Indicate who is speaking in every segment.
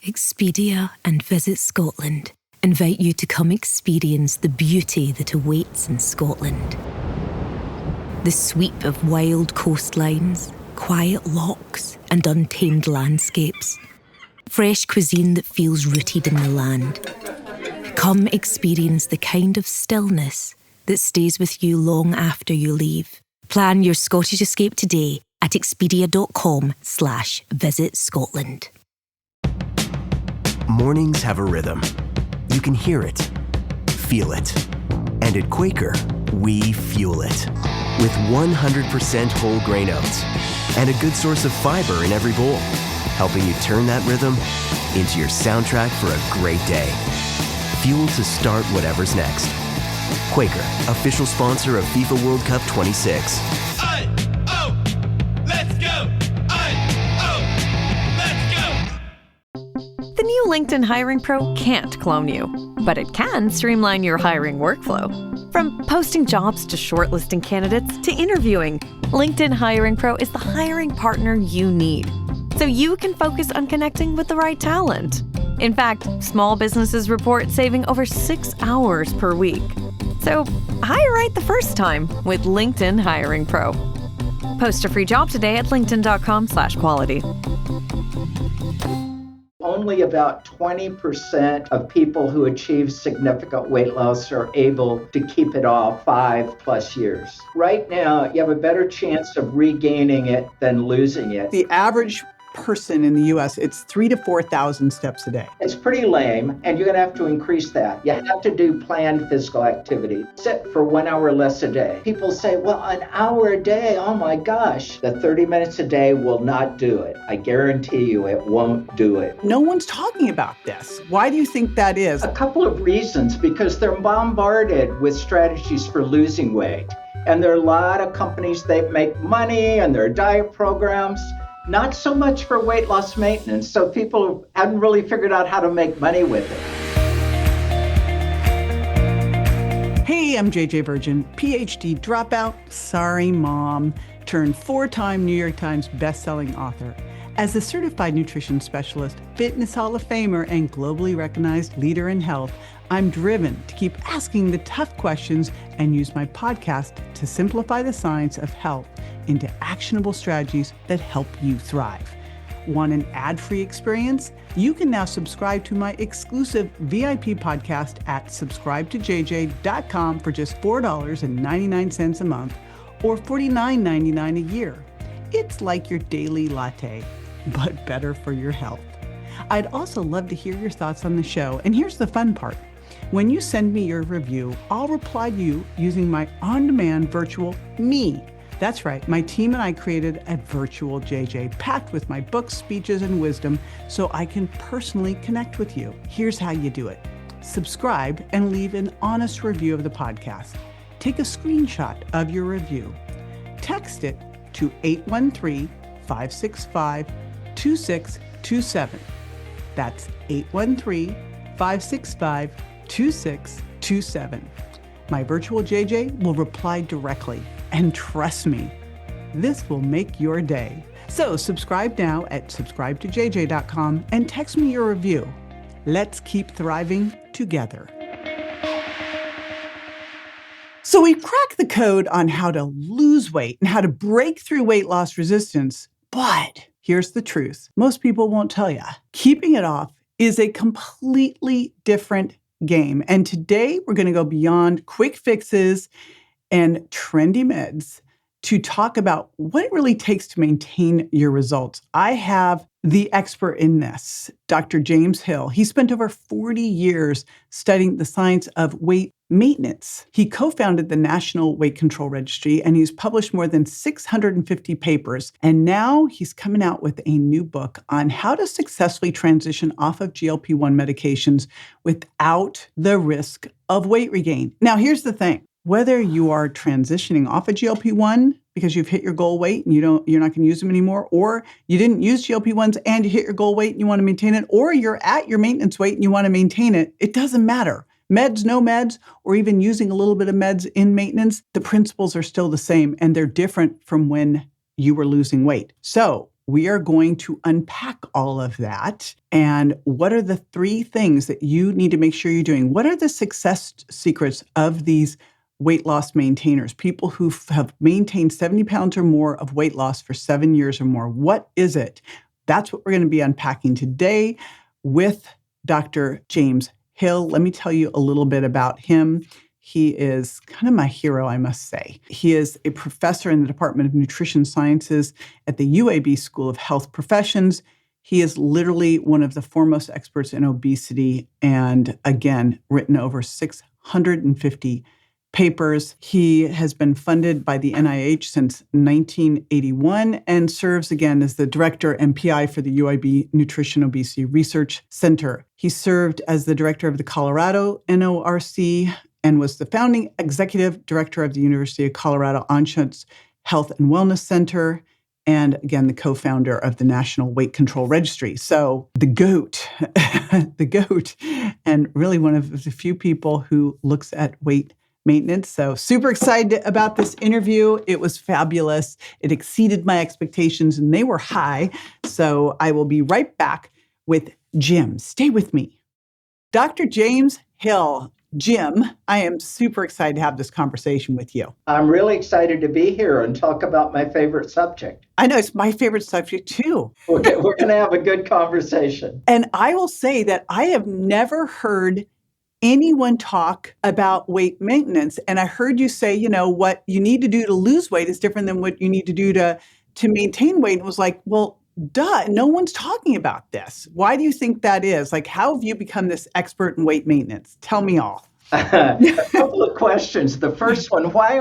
Speaker 1: Expedia and Visit Scotland invite you to come experience the beauty that awaits in Scotland. The sweep of wild coastlines, quiet lochs, and untamed landscapes. Fresh cuisine that feels rooted in the land. Come experience the kind of stillness that stays with you long after you leave. Plan your Scottish escape today at expedia.com/Visit Scotland.
Speaker 2: Mornings have a rhythm. You can hear it, feel it. And at Quaker, we fuel it. With 100% whole grain oats and a good source of fiber in every bowl, helping you turn that rhythm into your soundtrack for a great day. Fuel to start whatever's next. Quaker, official sponsor of FIFA World Cup 26.
Speaker 3: Let's go! Let's go!
Speaker 4: The new LinkedIn Hiring Pro can't clone you, but it can streamline your hiring workflow. From posting jobs to shortlisting candidates to interviewing, LinkedIn Hiring Pro is the hiring partner you need, so you can focus on connecting with the right talent. In fact, small businesses report saving over 6 hours per week. So hire right the first time with LinkedIn Hiring Pro. Post a free job today at linkedin.com/quality.
Speaker 5: Only about 20% of people who achieve significant weight loss are able to keep it off 5+ years. Right now, you have a better chance of regaining it than losing it.
Speaker 6: The average person in the U.S., it's 3,000 to 4,000 steps a day.
Speaker 5: It's pretty lame, and you're going to have to increase that. You have to do planned physical activity. Sit for 1 hour less a day. People say, well, an hour a day, oh my gosh. The 30 minutes a day will not do it. I guarantee you it won't do it.
Speaker 6: No one's talking about this. Why do you think that is?
Speaker 5: A couple of reasons, because they're bombarded with strategies for losing weight. And there are a lot of companies that make money and there are diet programs. Not so much for weight loss maintenance, so people haven't really figured out how to make money with it.
Speaker 6: Hey, I'm JJ Virgin, PhD dropout, sorry mom, turned 4-time New York Times bestselling author. As a certified nutrition specialist, fitness Hall of Famer, and globally recognized leader in health, I'm driven to keep asking the tough questions and use my podcast to simplify the science of health into actionable strategies that help you thrive. Want an ad-free experience? You can now subscribe to my exclusive VIP podcast at subscribetojj.com for just $4.99 a month or $49.99 a year. It's like your daily latte, but better for your health. I'd also love to hear your thoughts on the show, and here's the fun part. When you send me your review, I'll reply to you using my on-demand virtual me. That's right, my team and I created a virtual JJ packed with my books, speeches, and wisdom so I can personally connect with you. Here's how you do it. Subscribe and leave an honest review of the podcast. Take a screenshot of your review. Text it to 813-565-2627. That's 813-565-2627. My virtual JJ will reply directly. And trust me, this will make your day. So subscribe now at subscribetojj.com and text me your review. Let's keep thriving together. So we've cracked the code on how to lose weight and how to break through weight loss resistance. But here's the truth. Most people won't tell you. Keeping it off is a completely different game. And today we're going to go beyond quick fixes and trendy meds to talk about what it really takes to maintain your results. I have the expert in this, Dr. James Hill. He spent over 40 years studying the science of weight maintenance. He co-founded the National Weight Control Registry, and he's published more than 650 papers. And now he's coming out with a new book on how to successfully transition off of GLP-1 medications without the risk of weight regain. Now, here's the thing. Whether you are transitioning off of GLP-1 because you've hit your goal weight and you're not going to use them anymore, or you didn't use GLP-1s and you hit your goal weight and you want to maintain it, or you're at your maintenance weight and you want to maintain it, it doesn't matter. Meds, no meds, or even using a little bit of meds in maintenance, the principles are still the same and they're different from when you were losing weight. So We are going to unpack all of that. And what are the 3 things that you need to make sure you're doing? What are the success secrets of these weight loss maintainers, people who have maintained 70 pounds or more of weight loss for 7 years or more? What is it? That's what we're going to be unpacking today with Dr. James Hill. Let me tell you a little bit about him. He is kind of my hero, I must say. He is a professor in the Department of Nutrition Sciences at the UAB School of Health Professions. He is literally one of the foremost experts in obesity and, again, written over 650 papers. He has been funded by the NIH since 1981 and serves again as the director and PI for the UIB Nutrition Obesity Research Center. He served as the director of the Colorado NORC and was the founding executive director of the University of Colorado Anschutz Health and Wellness Center, and again, the co-founder of the National Weight Control Registry. So the GOAT, the GOAT, and really one of the few people who looks at weight maintenance. So super excited about this interview. It was fabulous. It exceeded my expectations and they were high. So I will be right back with Jim. Stay with me. Dr. James Hill. Jim, I am super excited to have this conversation with you.
Speaker 5: I'm really excited to be here and talk about my favorite subject.
Speaker 6: I know it's my favorite subject too.
Speaker 5: We're going to have a good conversation.
Speaker 6: And I will say that I have never heard anyone talk about weight maintenance. And I heard you say, what you need to do to lose weight is different than what you need to do to maintain weight. And it was like, well, duh, no one's talking about this. Why do you think that is? Like, how have you become this expert in weight maintenance? Tell me all.
Speaker 5: A couple of questions. The first one, why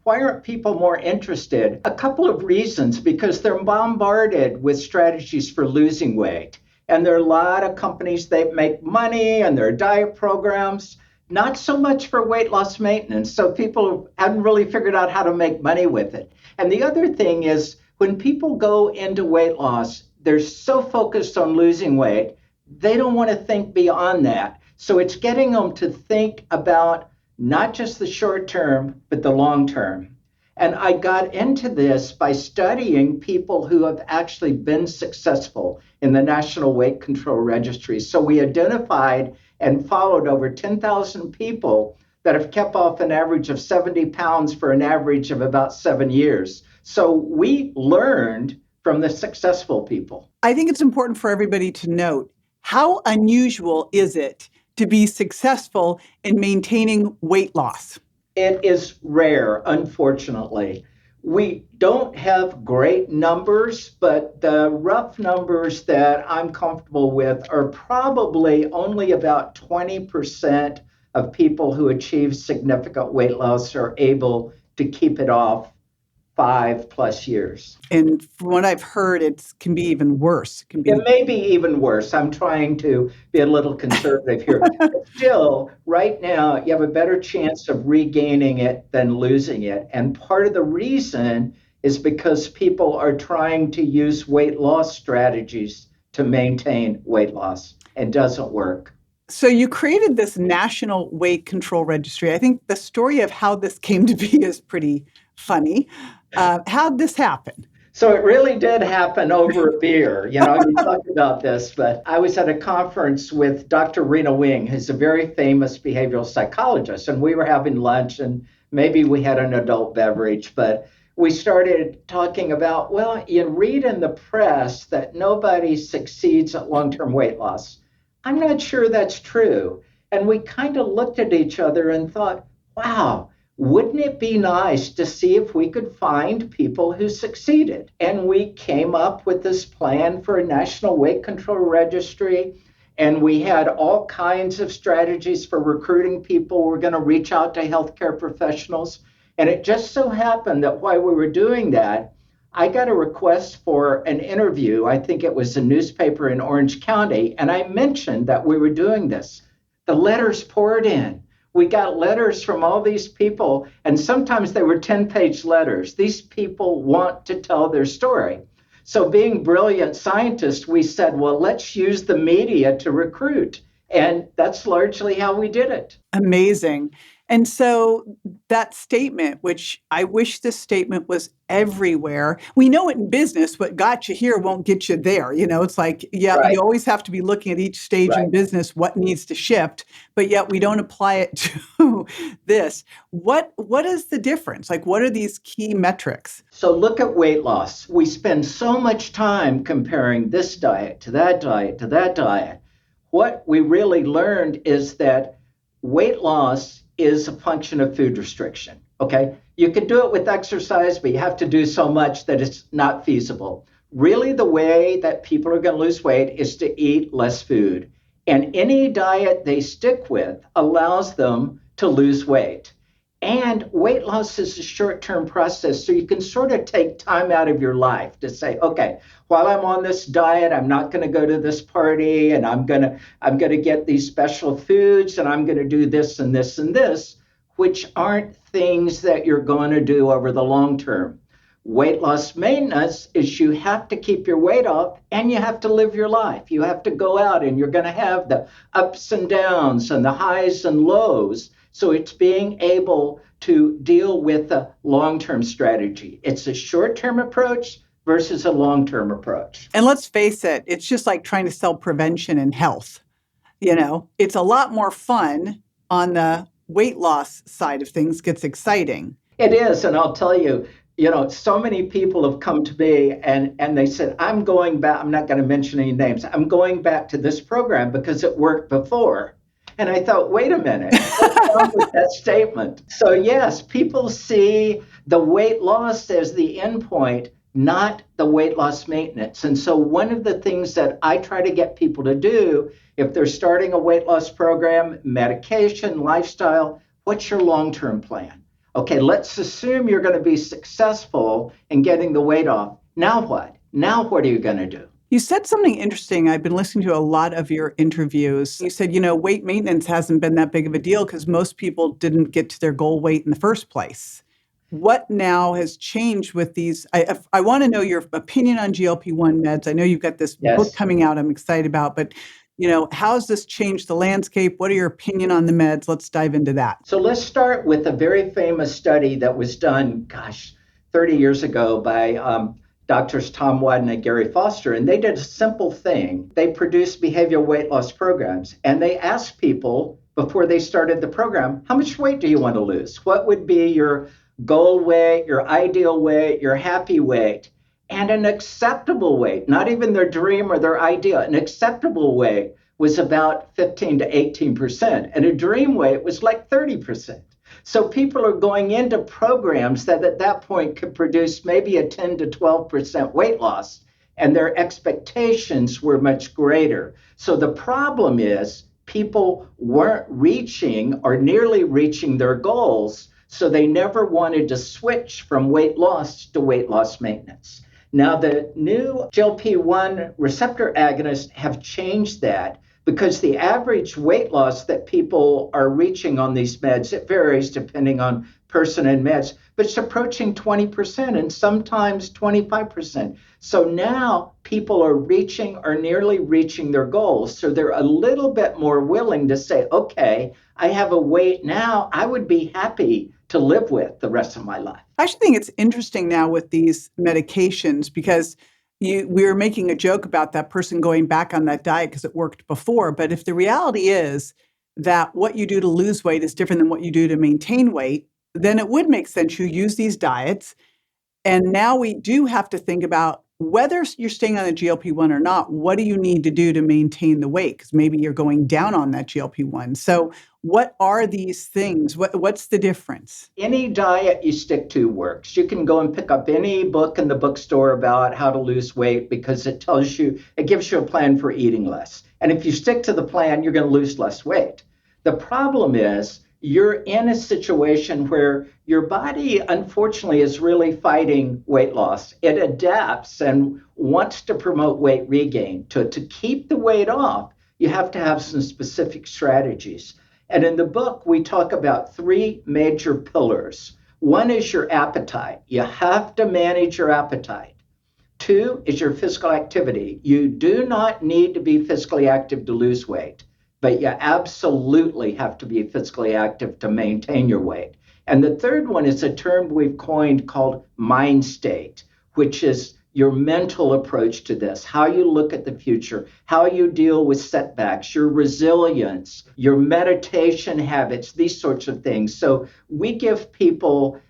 Speaker 5: aren't people more interested? A couple of reasons, because they're bombarded with strategies for losing weight. And there are a lot of companies that make money and there are diet programs, not so much for weight loss maintenance. So people haven't really figured out how to make money with it. And the other thing is, when people go into weight loss, they're so focused on losing weight, they don't want to think beyond that. So it's getting them to think about not just the short term, but the long term. And I got into this by studying people who have actually been successful in the National Weight Control Registry. So we identified and followed over 10,000 people that have kept off an average of 70 pounds for an average of about 7 years. So we learned from the successful people.
Speaker 6: I think it's important for everybody to note, how unusual is it to be successful in maintaining weight loss?
Speaker 5: It is rare, unfortunately. We don't have great numbers, but the rough numbers that I'm comfortable with are probably only about 20% of people who achieve significant weight loss are able to keep it off 5+ years.
Speaker 6: And from what I've heard, it can be even worse.
Speaker 5: It may be even worse. I'm trying to be a little conservative here. But still, right now, you have a better chance of regaining it than losing it. And part of the reason is because people are trying to use weight loss strategies to maintain weight loss. It doesn't work.
Speaker 6: So you created this National Weight Control Registry. I think the story of how this came to be is pretty funny. How'd this happen?
Speaker 5: So it really did happen over a beer. You talked about this, but I was at a conference with Dr. Rena Wing, who's a very famous behavioral psychologist, and we were having lunch and maybe we had an adult beverage, but we started talking about, well, you read in the press that nobody succeeds at long-term weight loss. I'm not sure that's true. And we kind of looked at each other and thought, wow, wouldn't it be nice to see if we could find people who succeeded? And we came up with this plan for a National Weight Control Registry. And we had all kinds of strategies for recruiting people. We're going to reach out to healthcare professionals. And it just so happened that while we were doing that, I got a request for an interview. I think it was a newspaper in Orange County. And I mentioned that we were doing this. The letters poured in. We got letters from all these people, and sometimes they were 10-page letters. These people want to tell their story. So being brilliant scientists, we said, well, let's use the media to recruit. And that's largely how we did it.
Speaker 6: Amazing. And so that statement, which I wish this statement was everywhere. We know it in business, what got you here won't get you there. It's like, yeah,
Speaker 5: Right,
Speaker 6: you always have to be looking at each stage
Speaker 5: right.
Speaker 6: in business, what needs to shift, but yet we don't apply it to this. What is the difference? Like, what are these key metrics?
Speaker 5: So look at weight loss. We spend so much time comparing this diet to that diet to that diet. What we really learned is that weight loss is a function of food restriction. Okay. You can do it with exercise, but you have to do so much that it's not feasible. Really, the way that people are going to lose weight is to eat less food. And any diet they stick with allows them to lose weight. And weight loss is a short-term process, so you can sort of take time out of your life to say, okay, while I'm on this diet, I'm not going to go to this party, and I'm going to get these special foods, and I'm going to do this and this and this, which aren't things that you're going to do over the long term. Weight loss maintenance is you have to keep your weight off and you have to live your life. You have to go out and you're going to have the ups and downs and the highs and lows. So it's being able to deal with a long-term strategy. It's a short-term approach versus a long-term approach.
Speaker 6: And let's face it, it's just like trying to sell prevention and health. It's a lot more fun on the weight loss side of things, gets exciting.
Speaker 5: It is, and I'll tell you, so many people have come to me and they said, I'm going back, I'm not going to mention any names, I'm going back to this program because it worked before. And I thought, wait a minute, what's wrong with that statement? So yes, people see the weight loss as the end point, not the weight loss maintenance. And so one of the things that I try to get people to do, if they're starting a weight loss program, medication, lifestyle, what's your long-term plan? Okay, let's assume you're going to be successful in getting the weight off. Now what? Now what are you going to do?
Speaker 6: You said something interesting. I've been listening to a lot of your interviews. You said, weight maintenance hasn't been that big of a deal because most people didn't get to their goal weight in the first place. What now has changed with these? I want to know your opinion on GLP-1 meds. I know you've got this book coming out I'm excited about, but how has this changed the landscape? What are your opinion on the meds? Let's dive into that.
Speaker 5: So let's start with a very famous study that was done, 30 years ago by Doctors Tom Wadden and Gary Foster, and they did a simple thing. They produced behavioral weight loss programs, and they asked people before they started the program, how much weight do you want to lose? What would be your goal weight, your ideal weight, your happy weight? And an acceptable weight, not even their dream or their idea, an acceptable weight was about 15 to 18%, and a dream weight was like 30%. So people are going into programs that at that point could produce maybe a 10 to 12% weight loss, and their expectations were much greater. So the problem is people weren't reaching or nearly reaching their goals, so they never wanted to switch from weight loss to weight loss maintenance. Now, the new GLP-1 receptor agonists have changed that because the average weight loss that people are reaching on these meds, it varies depending on person and meds, but it's approaching 20% and sometimes 25%. So now people are reaching or nearly reaching their goals. So they're a little bit more willing to say, okay, I have a weight now I would be happy to live with the rest of my life.
Speaker 6: I actually think it's interesting now with these medications because we were making a joke about that person going back on that diet because it worked before. But if the reality is that what you do to lose weight is different than what you do to maintain weight, then it would make sense you use these diets. And now we do have to think about whether you're staying on a GLP-1 or not, what do you need to do to maintain the weight? Because maybe you're going down on that GLP-1. So what are these things? What's the difference?
Speaker 5: Any diet you stick to works. You can go and pick up any book in the bookstore about how to lose weight because it gives you a plan for eating less. And if you stick to the plan, you're going to lose less weight. The problem is you're in a situation where your body, unfortunately, is really fighting weight loss. It adapts and wants to promote weight regain. To keep the weight off, you have to have some specific strategies. And in the book, we talk about three major pillars. One is your appetite. You have to manage your appetite. Two is your physical activity. You do not need to be physically active to lose weight. but you absolutely have to be physically active to maintain your weight. And the third one is a term we've coined called mind state, which is your mental approach to this, how you look at the future, how you deal with setbacks, your resilience, your meditation habits, these sorts of things. So we give people,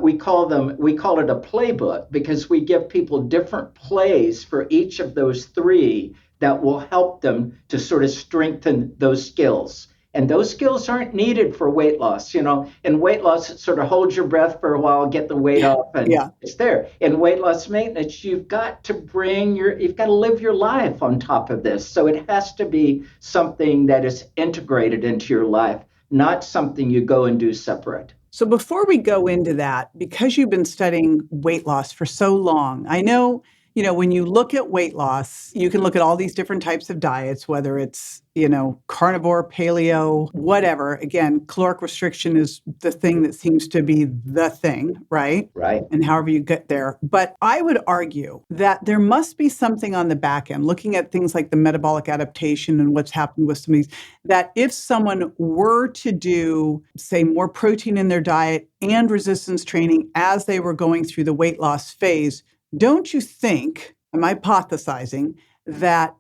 Speaker 5: we call it a playbook, because we give people different plays for each of those three that will help them to sort of strengthen those skills. And those skills aren't needed for weight loss. In weight loss, it sort of hold your breath for a while, get the weight off, and it's there. In weight loss maintenance, you've got to live your life on top of this. So it has to be something that is integrated into your life, not something you go and do separate.
Speaker 6: So before we go into that, because you've been studying weight loss for so long, I know, when you look at weight loss, you can look at all these different types of diets, whether it's, carnivore, paleo, whatever. Again, caloric restriction is the thing that seems to be the thing, right?
Speaker 5: Right.
Speaker 6: And however you get there. But I would argue that there must be something on the back end, looking at things like the metabolic adaptation and what's happened with some of these, that if someone were to do, say, more protein in their diet and resistance training as they were going through the weight loss phase, don't you think, I'm hypothesizing, that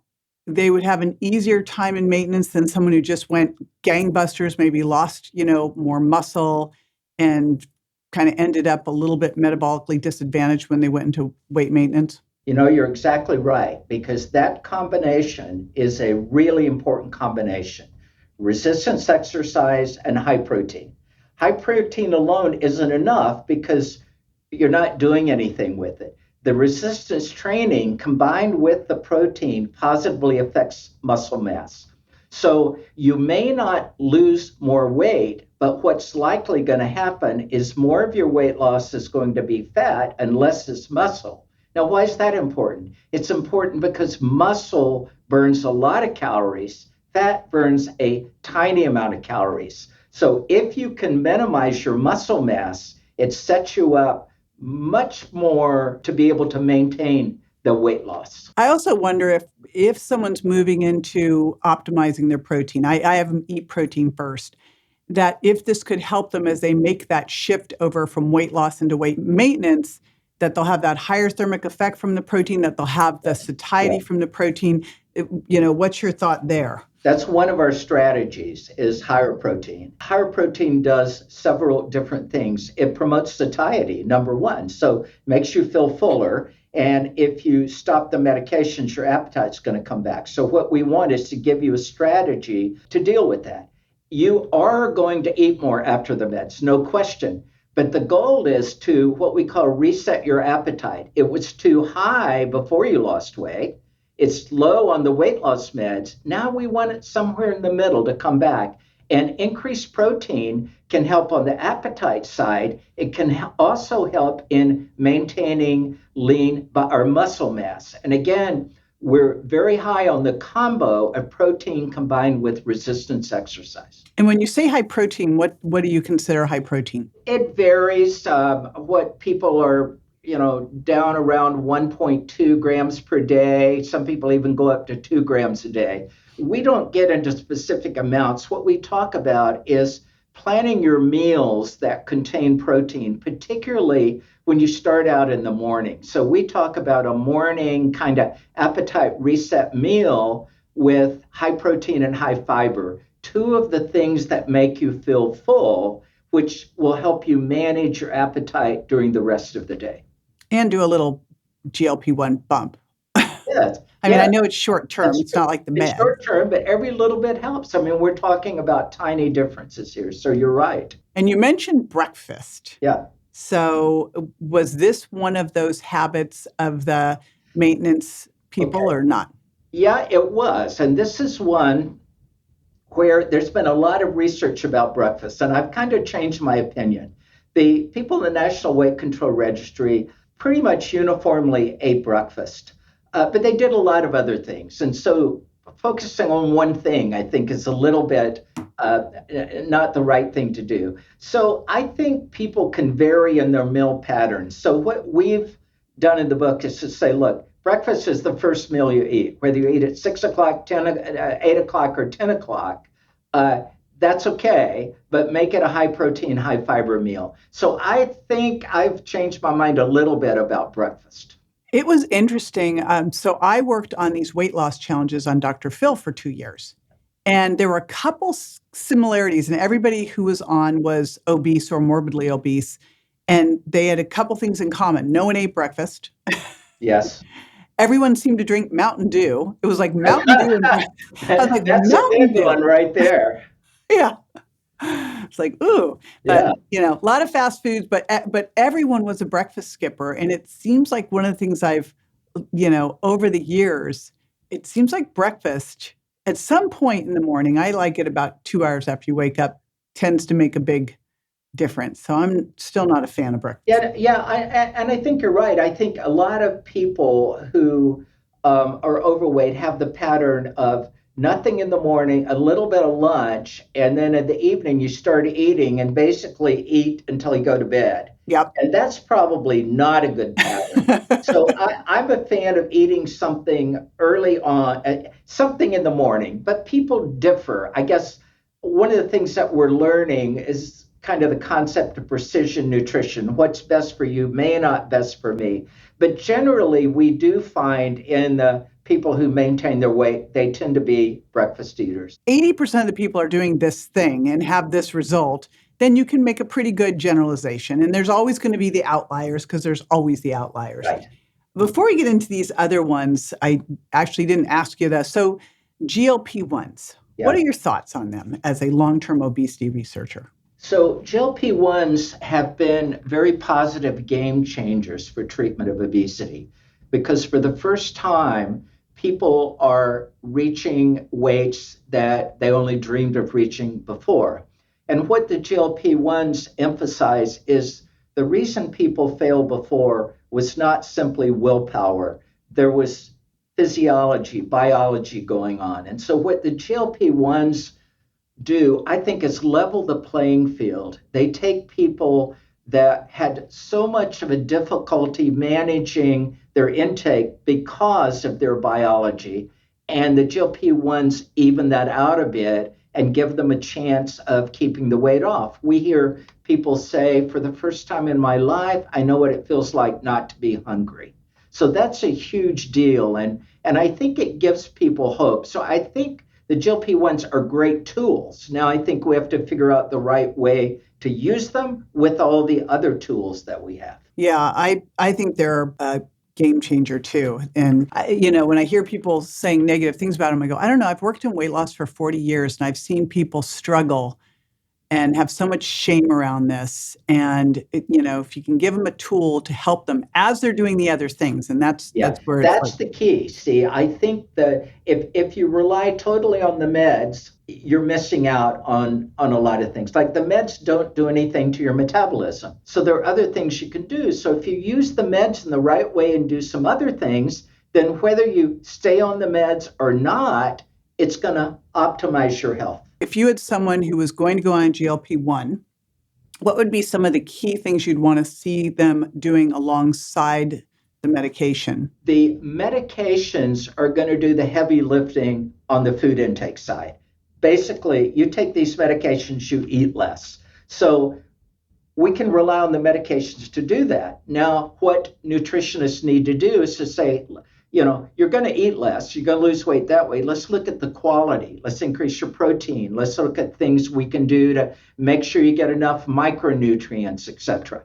Speaker 6: they would have an easier time in maintenance than someone who just went gangbusters, maybe lost, more muscle and kind of ended up a little bit metabolically disadvantaged when they went into weight maintenance?
Speaker 5: You're exactly right, because that combination is a really important combination. Resistance exercise and high protein. High protein alone isn't enough because you're not doing anything with it. The resistance training combined with the protein positively affects muscle mass. So you may not lose more weight, but what's likely going to happen is more of your weight loss is going to be fat and less is muscle. Now, why is that important? It's important because muscle burns a lot of calories. Fat burns a tiny amount of calories. So if you can minimize your muscle mass, it sets you up much more to be able to maintain the weight loss.
Speaker 6: I also wonder if someone's moving into optimizing their protein, I have them eat protein first, that if this could help them as they make that shift over from weight loss into weight maintenance, that they'll have that higher thermic effect from the protein, that they'll have the satiety from the protein. What's your thought there?
Speaker 5: That's one of our strategies, is higher protein. Higher protein does several different things. It promotes satiety, number one, so makes you feel fuller. And if you stop the medications, your appetite's going to come back. So what we want is to give you a strategy to deal with that. You are going to eat more after the meds, no question. But the goal is to what we call reset your appetite. It was too high before you lost weight. It's low on the weight loss meds. Now we want it somewhere in the middle to come back. And increased protein can help on the appetite side. It can also help in maintaining lean or muscle mass. And again, we're very high on the combo of protein combined with resistance exercise.
Speaker 6: And when you say high protein, what do you consider high protein?
Speaker 5: It varies. What people are down around 1.2 grams per day. Some people even go up to 2 grams a day. We don't get into specific amounts. What we talk about is planning your meals that contain protein, particularly when you start out in the morning. So we talk about a morning kind of appetite reset meal with high protein and high fiber, two of the things that make you feel full, which will help you manage your appetite during the rest of the day.
Speaker 6: And do a little GLP-1 bump.
Speaker 5: Yes.
Speaker 6: I mean, I know it's short term. It's not like the med.
Speaker 5: It's short term, but every little bit helps. I mean, we're talking about tiny differences here. So you're right.
Speaker 6: And you mentioned breakfast.
Speaker 5: Yeah.
Speaker 6: So was this one of those habits of the maintenance people or not?
Speaker 5: Yeah, it was. And this is one where there's been a lot of research about breakfast, and I've kind of changed my opinion. The people in the National Weight Control Registry pretty much uniformly ate breakfast, but they did a lot of other things. And so focusing on one thing, I think, is a little bit not the right thing to do. So I think people can vary in their meal patterns. So what we've done in the book is to say, look, breakfast is the first meal you eat, whether you eat at 6 o'clock, 8 o'clock, or 10 o'clock. That's okay, but make it a high protein, high fiber meal. So I think I've changed my mind a little bit about breakfast.
Speaker 6: It was interesting. So I worked on these weight loss challenges on Dr. Phil for 2 years. And there were a couple similarities, and everybody who was on was obese or morbidly obese. And they had a couple things in common. No one ate breakfast.
Speaker 5: Yes.
Speaker 6: Everyone seemed to drink Mountain Dew. It was like Mountain Dew. And I was like,
Speaker 5: That's
Speaker 6: Mountain
Speaker 5: a big
Speaker 6: Dew.
Speaker 5: one right there.
Speaker 6: Yeah. It's like, ooh, but a lot of fast foods, but everyone was a breakfast skipper. And it seems like one of the things I've, over the years, it seems like breakfast at some point in the morning, I like it about 2 hours after you wake up, tends to make a big difference. So I'm still not a fan of breakfast.
Speaker 5: Yeah, and I think you're right. I think a lot of people who are overweight have the pattern of nothing in the morning, a little bit of lunch, and then in the evening you start eating and basically eat until you go to bed.
Speaker 6: Yep.
Speaker 5: And that's probably not a good pattern. So I'm a fan of eating something early on, something in the morning, but people differ. I guess one of the things that we're learning is kind of the concept of precision nutrition. What's best for you may not best for me. But generally, we do find in the people who maintain their weight, they tend to be breakfast eaters.
Speaker 6: 80% of the people are doing this thing and have this result, then you can make a pretty good generalization. And there's always going to be the outliers because there's always the outliers.
Speaker 5: Right.
Speaker 6: Before we get into these other ones, I actually didn't ask you this. So GLP-1s, what are your thoughts on them as a long-term obesity researcher?
Speaker 5: So GLP-1s have been very positive game changers for treatment of obesity because for the first time, people are reaching weights that they only dreamed of reaching before. And what the GLP-1s emphasize is the reason people failed before was not simply willpower. There was physiology, biology going on. And so what the GLP-1s do, I think, is level the playing field. They take people that had so much of a difficulty managing their intake because of their biology, and the GLP-1s even that out a bit and give them a chance of keeping the weight off. We hear people say, for the first time in my life, I know what it feels like not to be hungry. So that's a huge deal, and I think it gives people hope. So I think the GLP-1s are great tools. Now, I think we have to figure out the right way to use them with all the other tools that we have.
Speaker 6: Yeah, I think they're a game changer too. And, when I hear people saying negative things about them, I go, I don't know. I've worked in weight loss for 40 years and I've seen people struggle and have so much shame around this. And, if you can give them a tool to help them as they're doing the other things, and that's where
Speaker 5: that's the key. See, I think that if you rely totally on the meds, you're missing out on a lot of things. Like the meds don't do anything to your metabolism. So there are other things you can do. So if you use the meds in the right way and do some other things, then whether you stay on the meds or not, it's going to optimize your health.
Speaker 6: If you had someone who was going to go on GLP-1, what would be some of the key things you'd want to see them doing alongside the medication?
Speaker 5: The medications are going to do the heavy lifting on the food intake side. Basically, you take these medications, you eat less. So we can rely on the medications to do that. Now, what nutritionists need to do is to say, you're going to eat less. You're going to lose weight that way. Let's look at the quality. Let's increase your protein. Let's look at things we can do to make sure you get enough micronutrients, etc.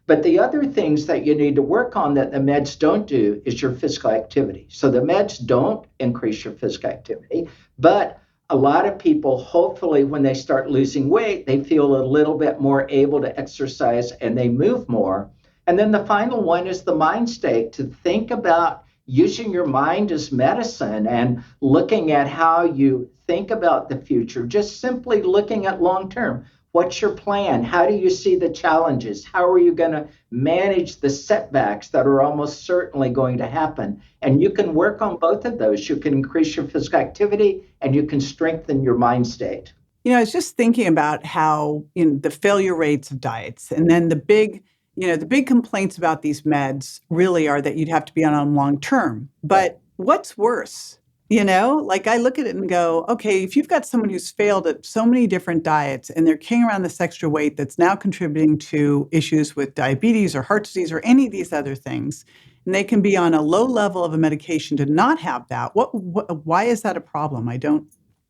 Speaker 5: But the other things that you need to work on that the meds don't do is your physical activity. So the meds don't increase your physical activity, but a lot of people, hopefully, when they start losing weight, they feel a little bit more able to exercise and they move more. And then the final one is the mind state, to think about using your mind as medicine and looking at how you think about the future, just simply looking at long term. What's your plan? How do you see the challenges? How are you going to manage the setbacks that are almost certainly going to happen? And you can work on both of those. You can increase your physical activity and you can strengthen your mind state.
Speaker 6: I was just thinking about how the failure rates of diets and then the big The big complaints about these meds really are that you'd have to be on them long term. But what's worse? Like I look at it and go, okay, if you've got someone who's failed at so many different diets and they're carrying around this extra weight that's now contributing to issues with diabetes or heart disease or any of these other things, and they can be on a low level of a medication to not have that, why is that a problem?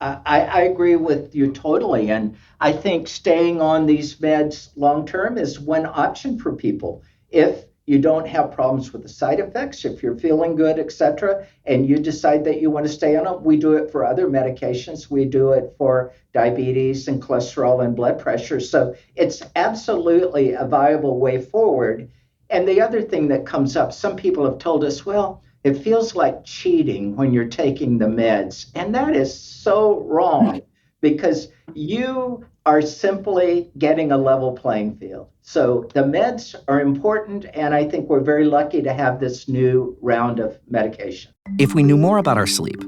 Speaker 5: I agree with you totally. And I think staying on these meds long term is one option for people. If you don't have problems with the side effects, if you're feeling good, et cetera, and you decide that you want to stay on them, we do it for other medications. We do it for diabetes and cholesterol and blood pressure. So it's absolutely a viable way forward. And the other thing that comes up, some people have told us, well, it feels like cheating when you're taking the meds. And that is so wrong because you are simply getting a level playing field. So the meds are important, and I think we're very lucky to have this new round of medication.
Speaker 3: If we knew more about our sleep,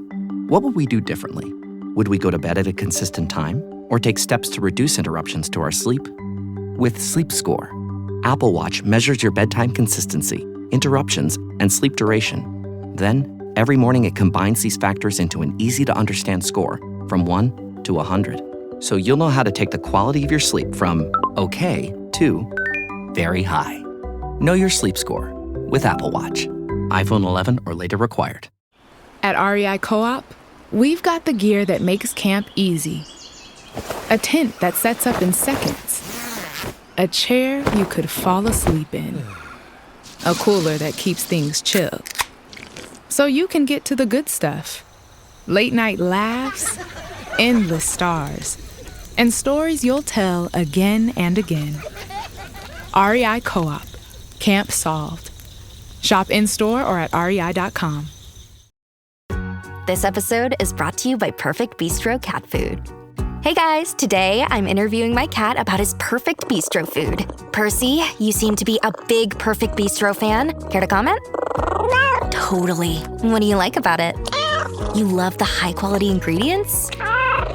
Speaker 3: what would we do differently? Would we go to bed at a consistent time or take steps to reduce interruptions to our sleep? With Sleep Score, Apple Watch measures your bedtime consistency, interruptions, and sleep duration. Then, every morning it combines these factors into an easy-to-understand score from 1 to 100. So you'll know how to take the quality of your sleep from okay to very high. Know your sleep score with Apple Watch. iPhone 11 or later required.
Speaker 7: At REI Co-op, we've got the gear that makes camp easy. A tent that sets up in seconds. A chair you could fall asleep in. A cooler that keeps things chill. So you can get to the good stuff. Late night laughs, endless stars, and stories you'll tell again and again. REI Co-op. Camp solved. Shop in-store or at rei.com.
Speaker 8: This episode is brought to you by Perfect Bistro Cat Food. Hey guys, today I'm interviewing my cat about his perfect bistro food. Percy, you seem to be a big Perfect Bistro fan. Care to comment? Totally. What do you like about it? You love the high-quality ingredients?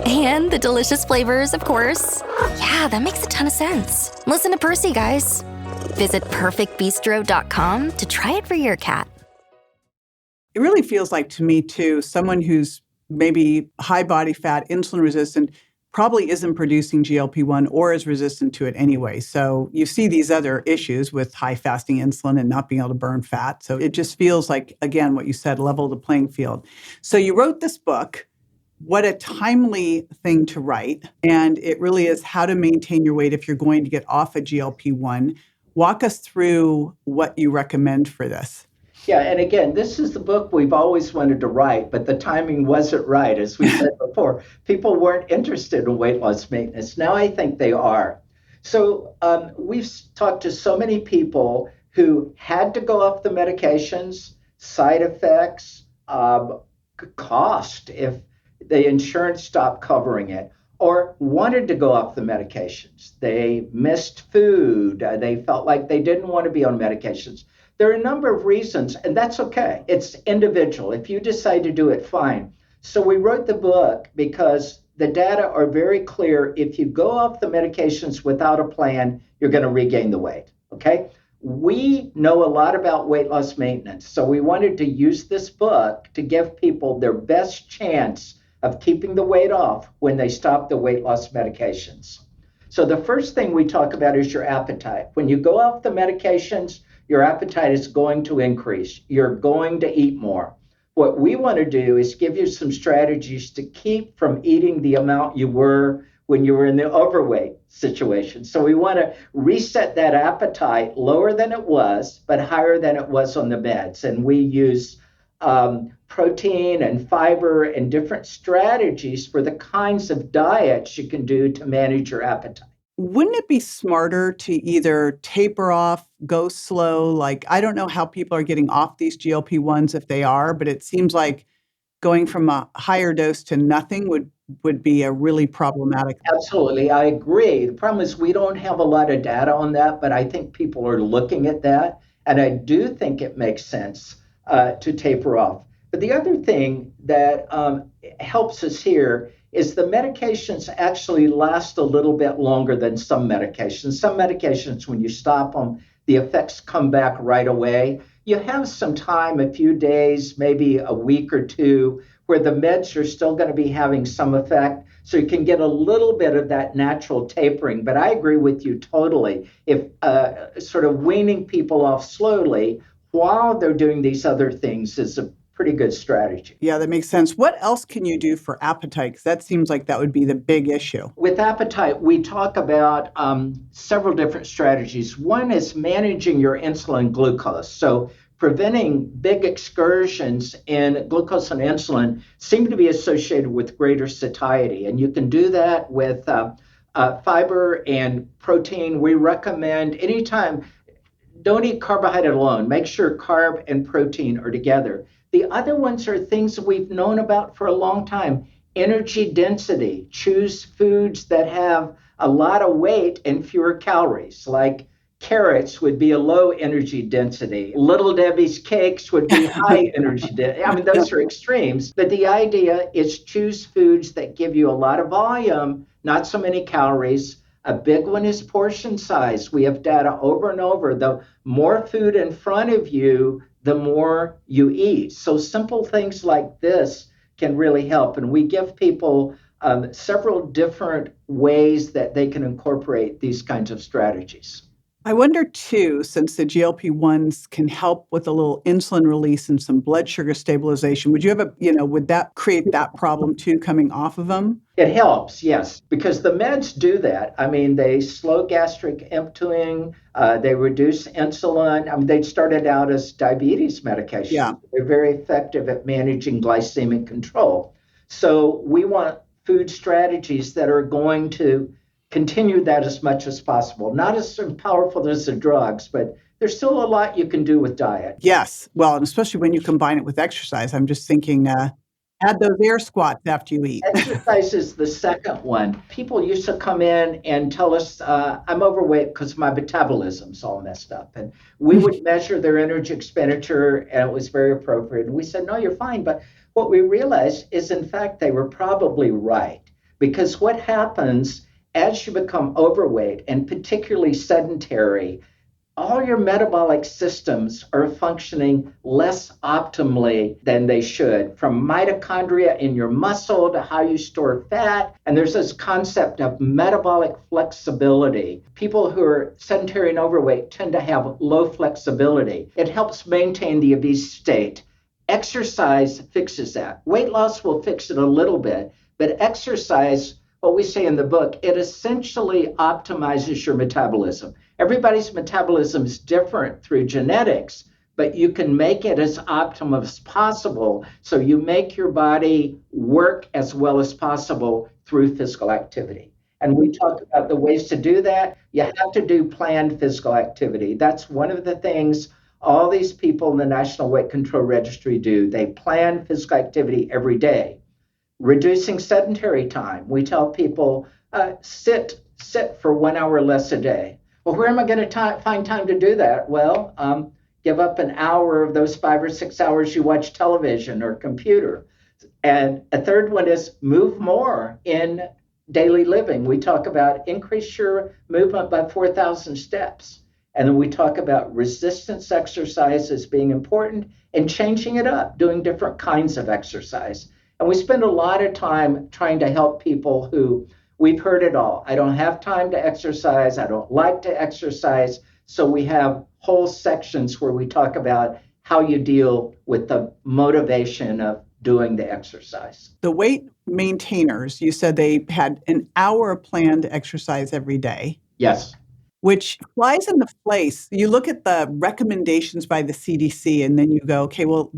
Speaker 8: And the delicious flavors, of course. Yeah, that makes a ton of sense. Listen to Percy, guys. Visit perfectbistro.com to try it for your cat.
Speaker 6: It really feels like to me, too, someone who's maybe high body fat, insulin resistant, probably isn't producing GLP-1 or is resistant to it anyway. So you see these other issues with high fasting insulin and not being able to burn fat. So it just feels like, again, what you said, level the playing field. So you wrote this book. What a timely thing to write. And it really is how to maintain your weight if you're going to get off a GLP-1. Walk us through what you recommend for this.
Speaker 5: Yeah, and again, this is the book we've always wanted to write, but the timing wasn't right, as we said before. People weren't interested in weight loss maintenance. Now I think they are. So we've talked to so many people who had to go off the medications, side effects, cost if the insurance stopped covering it, or wanted to go off the medications. They missed food. They felt like they didn't want to be on medications. There are a number of reasons, and that's okay. It's individual. If you decide to do it, fine. So we wrote the book because the data are very clear. If you go off the medications without a plan, you're going to regain the weight, okay? We know a lot about weight loss maintenance, so we wanted to use this book to give people their best chance of keeping the weight off when they stop the weight loss medications. So the first thing we talk about is your appetite. When you go off the medications, your appetite is going to increase. You're going to eat more. What we want to do is give you some strategies to keep from eating the amount you were when you were in the overweight situation. So we want to reset that appetite lower than it was, but higher than it was on the meds. And we use protein and fiber and different strategies for the kinds of diets you can do to manage your appetite.
Speaker 6: Wouldn't it be smarter to either taper off, go slow? Like, I don't know how people are getting off these GLP-1s if they are, but it seems like going from a higher dose to nothing would be a really problematic.
Speaker 5: Absolutely, I agree. The problem is we don't have a lot of data on that, but I think people are looking at that. And I do think it makes sense to taper off. But the other thing that helps us here is the medications actually last a little bit longer than some medications. Some medications, when you stop them, the effects come back right away. You have some time, a few days, maybe a week or two, where the meds are still going to be having some effect. So you can get a little bit of that natural tapering. But I agree with you totally. If sort of weaning people off slowly while they're doing these other things is a pretty good strategy.
Speaker 6: Yeah, that makes sense. What else can you do for appetite? Because that seems like that would be the big issue.
Speaker 5: With appetite, we talk about several different strategies. One is managing your insulin glucose. So preventing big excursions in glucose and insulin seem to be associated with greater satiety. And you can do that with fiber and protein. We recommend anytime, don't eat carbohydrate alone. Make sure carb and protein are together. The other ones are things that we've known about for a long time. Energy density. Choose foods that have a lot of weight and fewer calories, like carrots would be a low energy density. Little Debbie's cakes would be high energy density. I mean, those are extremes. But the idea is choose foods that give you a lot of volume, not so many calories. A big one is portion size. We have data over and over. The more food in front of you, the more you eat. So simple things like this can really help. And we give people several different ways that they can incorporate these kinds of strategies.
Speaker 6: I wonder too, since the GLP-1s can help with a little insulin release and some blood sugar stabilization, would you have would that create that problem too coming off of them?
Speaker 5: It helps, yes, because the meds do that. I mean, they slow gastric emptying, they reduce insulin. I mean, they started out as diabetes medications.
Speaker 6: Yeah.
Speaker 5: They're very effective at managing glycemic control. So we want food strategies that are going to continue that as much as possible. Not as powerful as the drugs, but there's still a lot you can do with diet.
Speaker 6: Yes. Well, and especially when you combine it with exercise. I'm just thinking, add those air squats after you eat.
Speaker 5: Exercise is the second one. People used to come in and tell us, I'm overweight because my metabolism's all messed up. And we would measure their energy expenditure, and it was very appropriate. And we said, no, you're fine. But what we realized is, in fact, they were probably right. Because what happens as you become overweight, and particularly sedentary, all your metabolic systems are functioning less optimally than they should, from mitochondria in your muscle to how you store fat. And there's this concept of metabolic flexibility. People who are sedentary and overweight tend to have low flexibility. It helps maintain the obese state. Exercise fixes that. Weight loss will fix it a little bit, but exercise, what we say in the book, it essentially optimizes your metabolism. Everybody's metabolism is different through genetics, but you can make it as optimum as possible. So you make your body work as well as possible through physical activity. And we talk about the ways to do that. You have to do planned physical activity. That's one of the things all these people in the National Weight Control Registry do. They plan physical activity every day. Reducing sedentary time. We tell people, sit for 1 hour less a day. Well, where am I going to find time to do that? Well, give up an hour of those 5 or 6 hours you watch television or computer. And a third one is move more in daily living. We talk about increase your movement by 4,000 steps. And then we talk about resistance exercise as being important and changing it up, doing different kinds of exercise. And we spend a lot of time trying to help people who, we've heard it all. I don't have time to exercise. I don't like to exercise. So we have whole sections where we talk about how you deal with the motivation of doing the exercise.
Speaker 6: The weight maintainers, you said they had an hour of planned exercise every day.
Speaker 5: Yes.
Speaker 6: Which flies in the face. You look at the recommendations by the CDC and then you go, okay, well,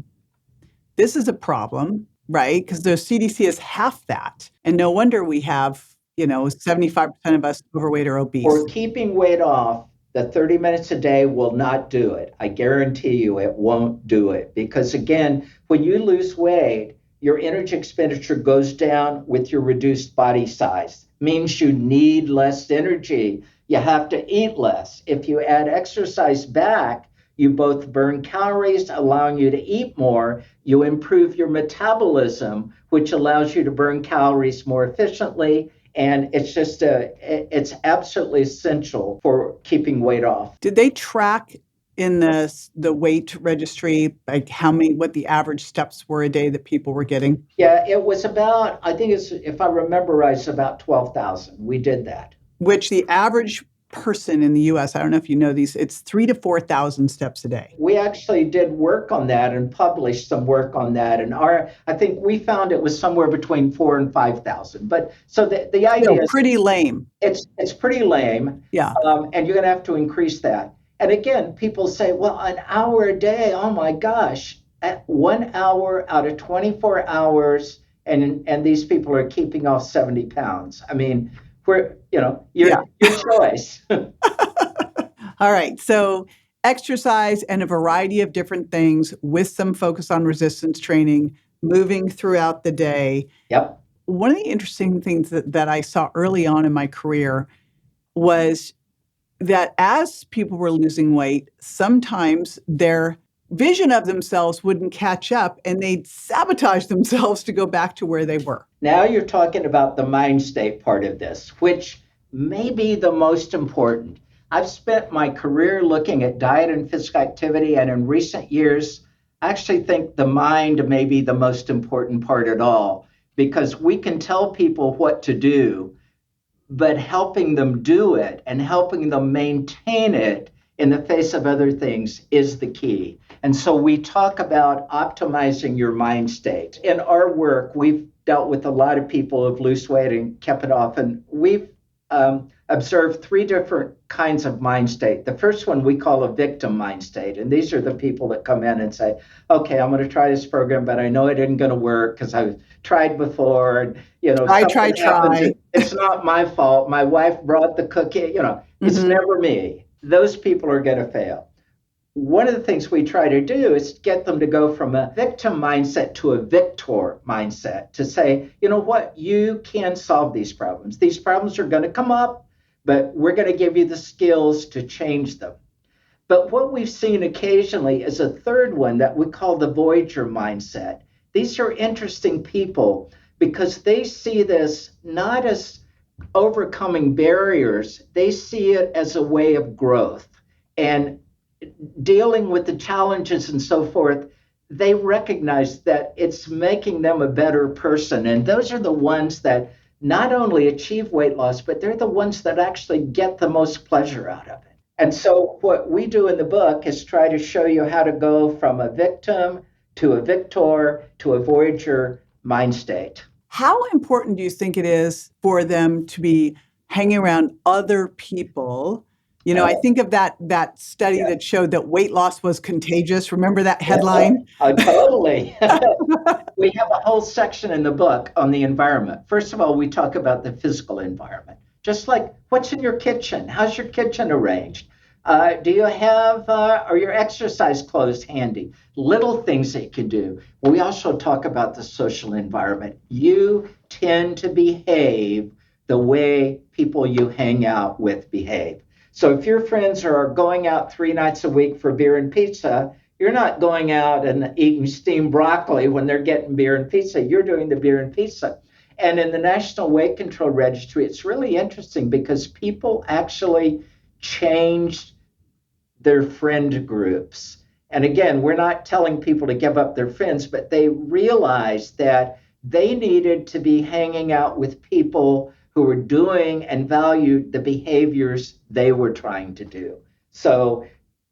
Speaker 6: this is a problem. Right? Because the CDC is half that. And no wonder we have, 75% of us overweight or obese.
Speaker 5: For keeping weight off, the 30 minutes a day will not do it. I guarantee you it won't do it. Because again, when you lose weight, your energy expenditure goes down with your reduced body size. Means you need less energy. You have to eat less. If you add exercise back, you both burn calories, allowing you to eat more. You improve your metabolism, which allows you to burn calories more efficiently. And it's just it's absolutely essential for keeping weight off.
Speaker 6: Did they track in the weight registry, like what the average steps were a day that people were getting?
Speaker 5: Yeah, it was about, I think it's, if I remember right, it's about 12,000. We did that.
Speaker 6: Which the average person in the US, I don't know if you know these, it's 3,000 to 4,000 steps a day.
Speaker 5: We actually did work on that and published some work on that. And I think we found it was somewhere between 4,000 and 5,000. But so the idea is
Speaker 6: pretty lame.
Speaker 5: It's pretty lame.
Speaker 6: Yeah.
Speaker 5: And you're going to have to increase that. And again, people say, well, an hour a day, oh my gosh, at 1 hour out of 24 hours, and these people are keeping off 70 pounds. I mean, your choice.
Speaker 6: All right. So exercise and a variety of different things with some focus on resistance training, moving throughout the day.
Speaker 5: Yep.
Speaker 6: One of the interesting things that I saw early on in my career was that as people were losing weight, sometimes their vision of themselves wouldn't catch up and they'd sabotage themselves to go back to where they were.
Speaker 5: Now you're talking about the mind state part of this, which may be the most important. I've spent my career looking at diet and physical activity, and in recent years, I actually think the mind may be the most important part at all, because we can tell people what to do, but helping them do it and helping them maintain it in the face of other things is the key. And so we talk about optimizing your mind state. In our work, we've dealt with a lot of people who've lost weight and kept it off, and we've observed 3 different kinds of mind state. The first one we call a victim mind state, and these are the people that come in and say, okay, I'm going to try this program, but I know it isn't going to work because I've tried before, and
Speaker 6: I try.
Speaker 5: It's not my fault. My wife brought the cookie, it's never me. Those people are going to fail. One of the things we try to do is get them to go from a victim mindset to a victor mindset, to say, you know what, you can solve these problems. These problems are going to come up, but we're going to give you the skills to change them. But what we've seen occasionally is a third one that we call the voyager mindset. These are interesting people because they see this not as overcoming barriers, they see it as a way of growth. And dealing with the challenges and so forth, they recognize that it's making them a better person. And those are the ones that not only achieve weight loss, but they're the ones that actually get the most pleasure out of it. And so what we do in the book is try to show you how to go from a victim to a victor to a voyager mind state.
Speaker 6: How important do you think it is for them to be hanging around other people? I think of that study that showed that weight loss was contagious. Remember that headline?
Speaker 5: Totally. We have a whole section in the book on the environment. First of all, we talk about the physical environment. Just like, what's in your kitchen? How's your kitchen arranged? Do you have, are your exercise clothes handy? Little things that you can do. We also talk about the social environment. You tend to behave the way people you hang out with behave. So if your friends are going out 3 nights a week for beer and pizza, you're not going out and eating steamed broccoli when they're getting beer and pizza. You're doing the beer and pizza. And in the National Weight Control Registry, it's really interesting because people actually changed their friend groups. And again, we're not telling people to give up their friends, but they realized that they needed to be hanging out with people who were doing and valued the behaviors they were trying to do. So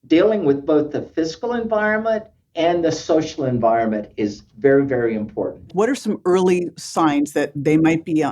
Speaker 5: dealing with both the physical environment and the social environment is very, very important.
Speaker 6: What are some early signs that they might be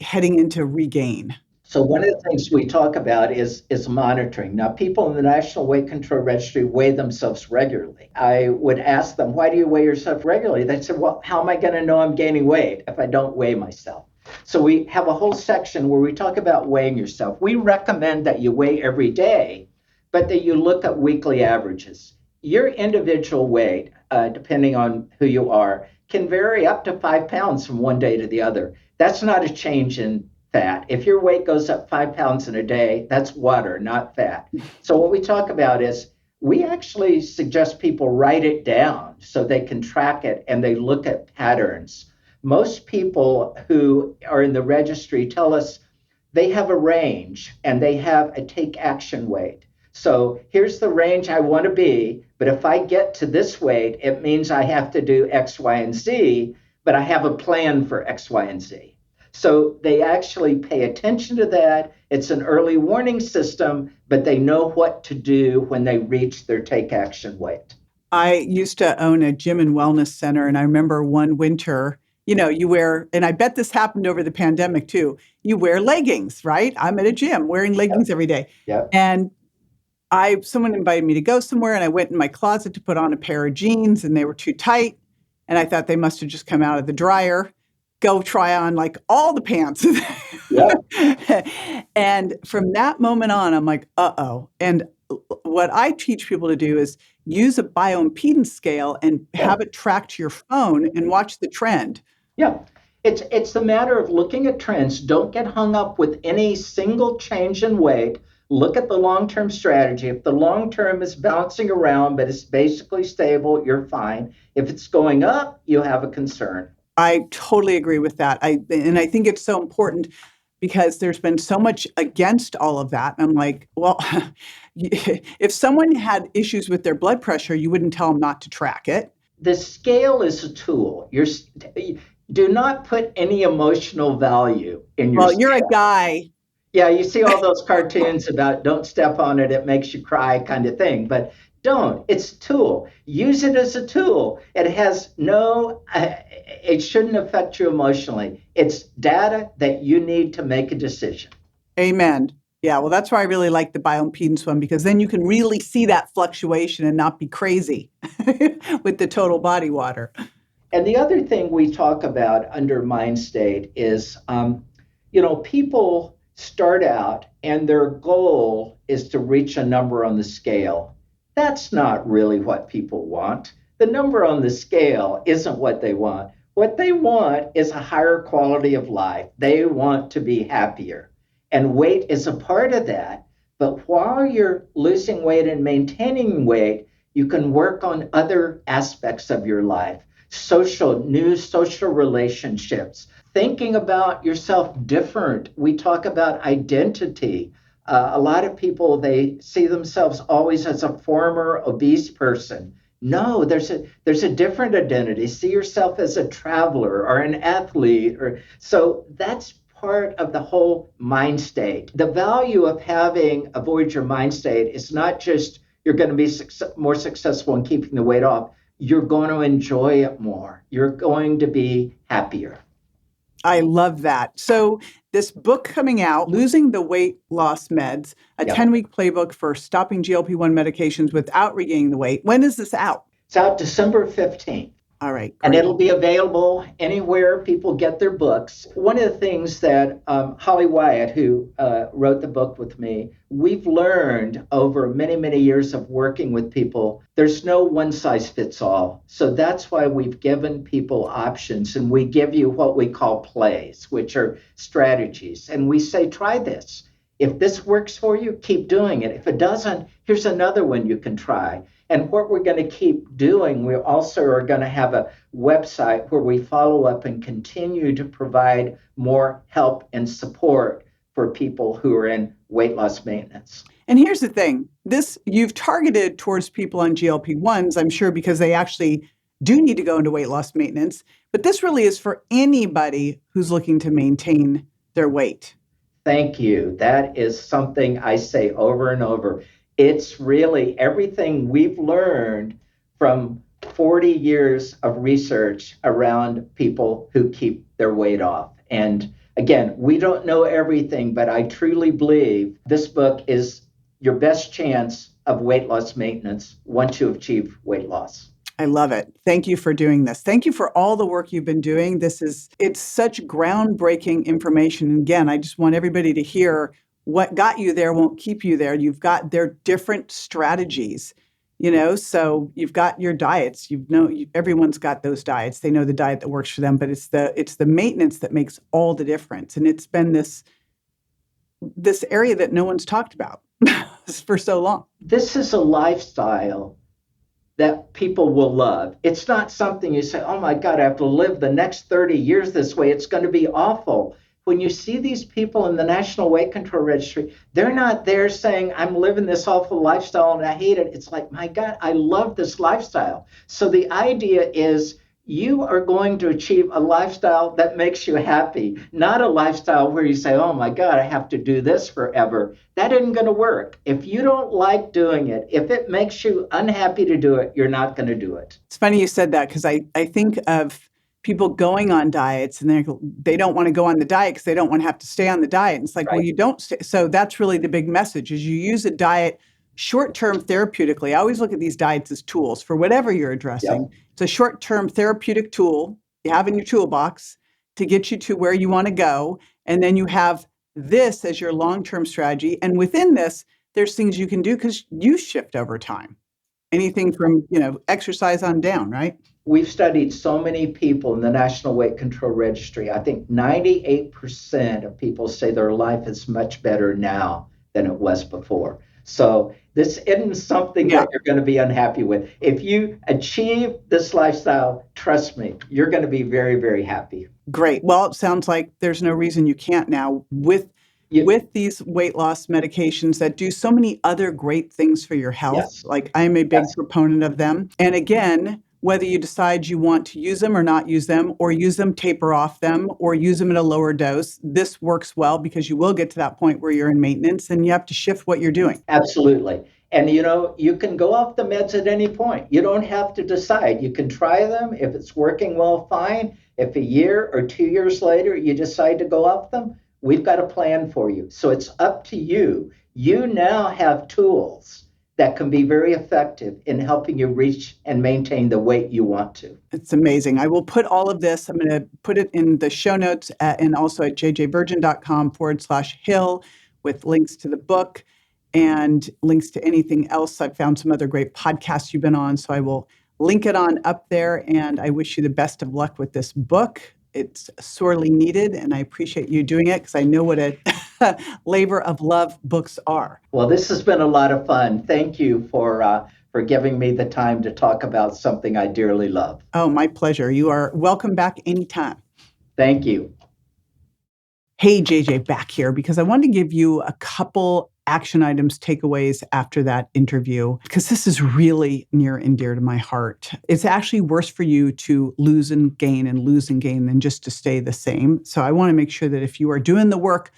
Speaker 6: heading into regain?
Speaker 5: So one of the things we talk about is monitoring. Now, people in the National Weight Control Registry weigh themselves regularly. I would ask them, why do you weigh yourself regularly? They said, well, how am I going to know I'm gaining weight if I don't weigh myself? So we have a whole section where we talk about weighing yourself. We recommend that you weigh every day, but that you look at weekly averages. Your individual weight, depending on who you are, can vary up to 5 pounds from one day to the other. That's not a change in fat. If your weight goes up 5 pounds in a day, that's water, not fat. So what we talk about is we actually suggest people write it down so they can track it and they look at patterns. Most people who are in the registry tell us they have a range and they have a take action weight. So here's the range I want to be, but if I get to this weight, it means I have to do X, Y, and Z, but I have a plan for X, Y, and Z. So they actually pay attention to that. It's an early warning system, but they know what to do when they reach their take action weight.
Speaker 6: I used to own a gym and wellness center, and I remember one winter, you wear, and I bet this happened over the pandemic too, you wear leggings, right? I'm at a gym wearing leggings every day.
Speaker 5: Yep.
Speaker 6: And someone invited me to go somewhere, and I went in my closet to put on a pair of jeans, and they were too tight. And I thought they must have just come out of the dryer. Go try on like all the pants.
Speaker 5: Yeah.
Speaker 6: And from that moment on, I'm like, uh-oh. And what I teach people to do is use a bioimpedance scale and have it tracked to your phone and watch the trend.
Speaker 5: Yeah. It's a matter of looking at trends. Don't get hung up with any single change in weight. Look at the long-term strategy. If the long-term is bouncing around, but it's basically stable, you're fine. If it's going up, you have a concern.
Speaker 6: I totally agree with that. I think it's so important because there's been so much against all of that. And I'm like, well, if someone had issues with their blood pressure, you wouldn't tell them not to track it.
Speaker 5: The scale is a tool. Do not put any emotional value in your scale.
Speaker 6: You're a guy.
Speaker 5: Yeah, you see all those cartoons about don't step on it, it makes you cry kind of thing. But don't. It's a tool. Use it as a tool. It shouldn't affect you emotionally. It's data that you need to make a decision.
Speaker 6: Amen. Yeah, well, that's why I really like the bioimpedance one, because then you can really see that fluctuation and not be crazy with the total body water.
Speaker 5: And the other thing we talk about under mind state is, people start out and their goal is to reach a number on the scale. That's not really what people want. The number on the scale isn't what they want. What they want is a higher quality of life. They want to be happier. And weight is a part of that. But while you're losing weight and maintaining weight, you can work on other aspects of your life. New social relationships, thinking about yourself different. We talk about identity. A lot of people, they see themselves always as a former obese person. No, there's a different identity. See yourself as a traveler or an athlete. So that's part of the whole mind state. The value of having avoid your mind state is not just you're going to be more successful in keeping the weight off. You're going to enjoy it more. You're going to be happier.
Speaker 6: I love that. So this book coming out, Losing the Weight Loss Meds, a 10-week playbook for stopping GLP-1 medications without regaining the weight. When is this out?
Speaker 5: It's out December 15th.
Speaker 6: All right. Great.
Speaker 5: And it'll be available anywhere people get their books. One of the things that Holly Wyatt, who wrote the book with me, we've learned over many, many years of working with people, there's no one size fits all. So that's why we've given people options, and we give you what we call plays, which are strategies. And we say, try this. If this works for you, keep doing it. If it doesn't, here's another one you can try. And what we're going to keep doing, we also are going to have a website where we follow up and continue to provide more help and support for people who are in weight loss maintenance.
Speaker 6: And here's the thing. You've targeted towards people on GLP-1s, I'm sure, because they actually do need to go into weight loss maintenance. But this really is for anybody who's looking to maintain their weight.
Speaker 5: Thank you. That is something I say over and over. It's really everything we've learned from 40 years of research around people who keep their weight off. And again, we don't know everything, but I truly believe this book is your best chance of weight loss maintenance once you achieve weight loss.
Speaker 6: I love it. Thank you for doing this. Thank you for all the work you've been doing. It's such groundbreaking information. And again, I just want everybody to hear what got you there won't keep you there. They're different strategies, so you've got your diets, everyone's got those diets. They know the diet that works for them, but it's the maintenance that makes all the difference. And it's been this area that no one's talked about for so long.
Speaker 5: This is a lifestyle that people will love. It's not something you say, oh my God, I have to live the next 30 years this way. It's going to be awful. When you see these people in the National Weight Control Registry, they're not there saying, I'm living this awful lifestyle and I hate it. It's like, my God, I love this lifestyle. So the idea is you are going to achieve a lifestyle that makes you happy, not a lifestyle where you say, oh my God, I have to do this forever. That isn't going to work. If you don't like doing it, if it makes you unhappy to do it, you're not going to do it.
Speaker 6: It's funny you said that because I think of people going on diets and they don't want to go on the diet because they don't want to have to stay on the diet. And it's like,
Speaker 5: Right.
Speaker 6: well, you don't stay. So that's really the big message is you use a diet short-term therapeutically. I always look at these diets as tools for whatever you're addressing.
Speaker 5: Yep.
Speaker 6: It's a short-term therapeutic tool you have in your toolbox to get you to where you want to go. And then you have this as your long-term strategy. And within this, there's things you can do because you shift over time. Anything from, exercise on down, right?
Speaker 5: We've studied so many people in the National Weight Control Registry. I think 98% of people say their life is much better now than it was before. So this isn't something that you're going to be unhappy with. If you achieve this lifestyle, trust me, you're going to be very, very happy.
Speaker 6: Great. Well, it sounds like there's no reason you can't now with these weight loss medications that do so many other great things for your health.
Speaker 5: Yes.
Speaker 6: Like I'm a big proponent of them. And again, whether you decide you want to use them or not use them, or use them, taper off them, or use them at a lower dose, this works well because you will get to that point where you're in maintenance and you have to shift what you're doing.
Speaker 5: Absolutely. And, you can go off the meds at any point. You don't have to decide. You can try them. If it's working well, fine. If a year or 2 years later you decide to go off them, we've got a plan for you. So it's up to you. You now have tools that can be very effective in helping you reach and maintain the weight you want to.
Speaker 6: It's amazing. I will put all of this, I'm going to put it in the show notes and also at jjvirgin.com/hill with links to the book and links to anything else. I've found some other great podcasts you've been on, so I will link it on up there. And I wish you the best of luck with this book. It's sorely needed, and I appreciate you doing it because I know what a labor of love books are.
Speaker 5: Well, this has been a lot of fun. Thank you for giving me the time to talk about something I dearly love.
Speaker 6: Oh, my pleasure. You are welcome back anytime.
Speaker 5: Thank you.
Speaker 6: Hey, JJ, back here because I wanted to give you a couple action items, takeaways after that interview, because this is really near and dear to my heart. It's actually worse for you to lose and gain than just to stay the same. So I want to make sure that if you are doing the work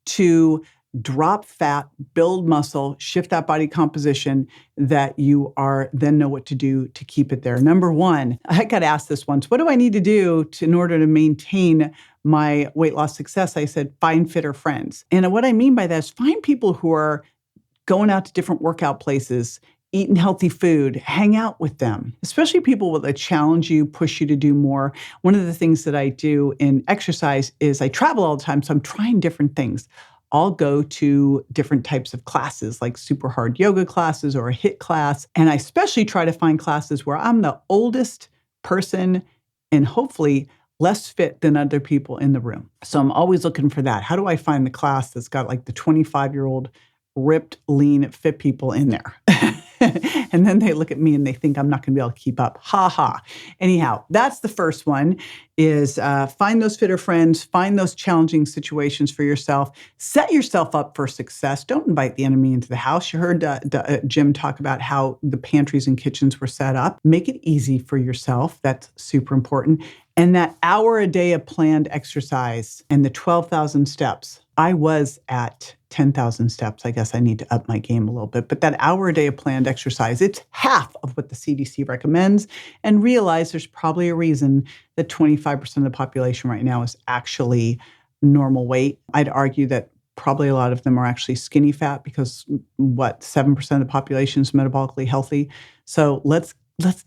Speaker 6: to drop fat, build muscle, shift that body composition, that you are then know what to do to keep it there. Number one, I got asked this once, what do I need to do in order to maintain my weight loss success? I said, find fitter friends. And what I mean by that is find people who are going out to different workout places, eating healthy food, hang out with them, especially people that challenge you, push you to do more. One of the things that I do in exercise is I travel all the time, so I'm trying different things. I'll go to different types of classes, like super hard yoga classes or a HIIT class. And I especially try to find classes where I'm the oldest person and hopefully less fit than other people in the room. So I'm always looking for that. How do I find the class that's got like the 25-year-old ripped, lean, fit people in there? And then they look at me and they think I'm not going to be able to keep up. Ha ha. Anyhow, that's the first one is find those fitter friends, find those challenging situations for yourself, set yourself up for success. Don't invite the enemy into the house. You heard Jim talk about how the pantries and kitchens were set up. Make it easy for yourself. That's super important. And that hour a day of planned exercise and the 12,000 steps. I was at 10,000 steps. I guess I need to up my game a little bit. But that hour a day of planned exercise, it's half of what the CDC recommends. And realize there's probably a reason that 25% of the population right now is actually normal weight. I'd argue that probably a lot of them are actually skinny fat because 7% of the population is metabolically healthy. So let's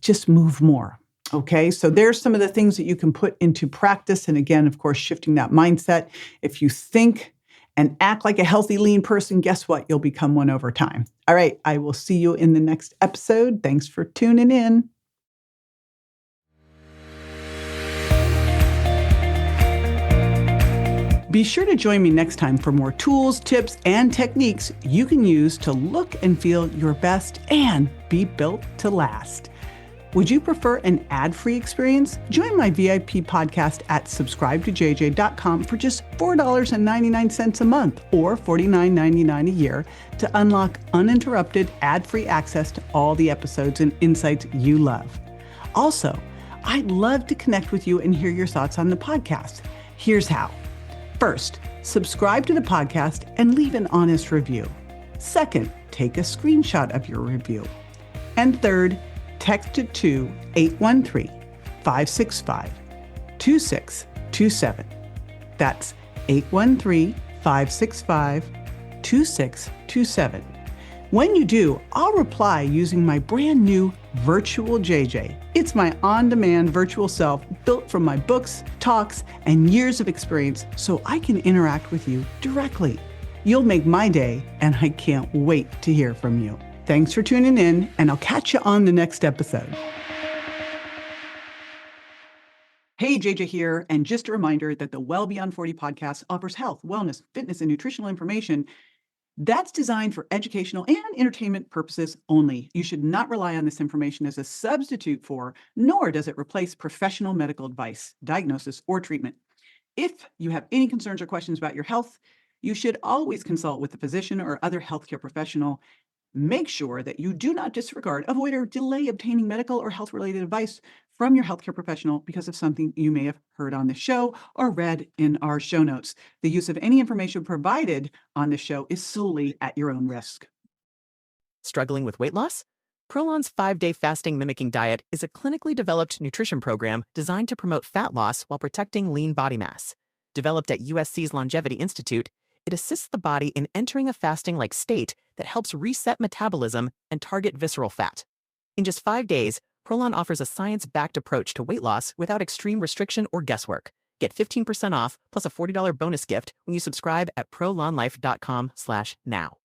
Speaker 6: just move more. Okay, so there's some of the things that you can put into practice. And again, of course, shifting that mindset. If you think and act like a healthy, lean person, guess what? You'll become one over time. All right, I will see you in the next episode. Thanks for tuning in. Be sure to join me next time for more tools, tips, and techniques you can use to look and feel your best and be built to last. Would you prefer an ad-free experience? Join my VIP podcast at subscribetojj.com for just $4.99 a month or $49.99 a year to unlock uninterrupted ad-free access to all the episodes and insights you love. Also, I'd love to connect with you and hear your thoughts on the podcast. Here's how. First, subscribe to the podcast and leave an honest review. Second, take a screenshot of your review. And third, text it to 813-565-2627. That's 813-565-2627. When you do, I'll reply using my brand new Virtual JJ. It's my on-demand virtual self built from my books, talks, and years of experience so I can interact with you directly. You'll make my day, and I can't wait to hear from you. Thanks for tuning in, and I'll catch you on the next episode. Hey, JJ here, and just a reminder that the Well Beyond 40 podcast offers health, wellness, fitness, and nutritional information that's designed for educational and entertainment purposes only. You should not rely on this information as a substitute for, nor does it replace professional medical advice, diagnosis, or treatment. If you have any concerns or questions about your health, you should always consult with a physician or other healthcare professional. Make sure that you do not disregard, avoid, or delay obtaining medical or health-related advice from your healthcare professional because of something you may have heard on the show or read in our show notes. The use of any information provided on the show is solely at your own risk.
Speaker 9: Struggling with weight loss? Prolon's 5-day fasting mimicking diet is a clinically developed nutrition program designed to promote fat loss while protecting lean body mass. Developed at USC's Longevity Institute, it assists the body in entering a fasting-like state that helps reset metabolism and target visceral fat. In just 5 days, Prolon offers a science-backed approach to weight loss without extreme restriction or guesswork. Get 15% off plus a $40 bonus gift when you subscribe at prolonlife.com/now.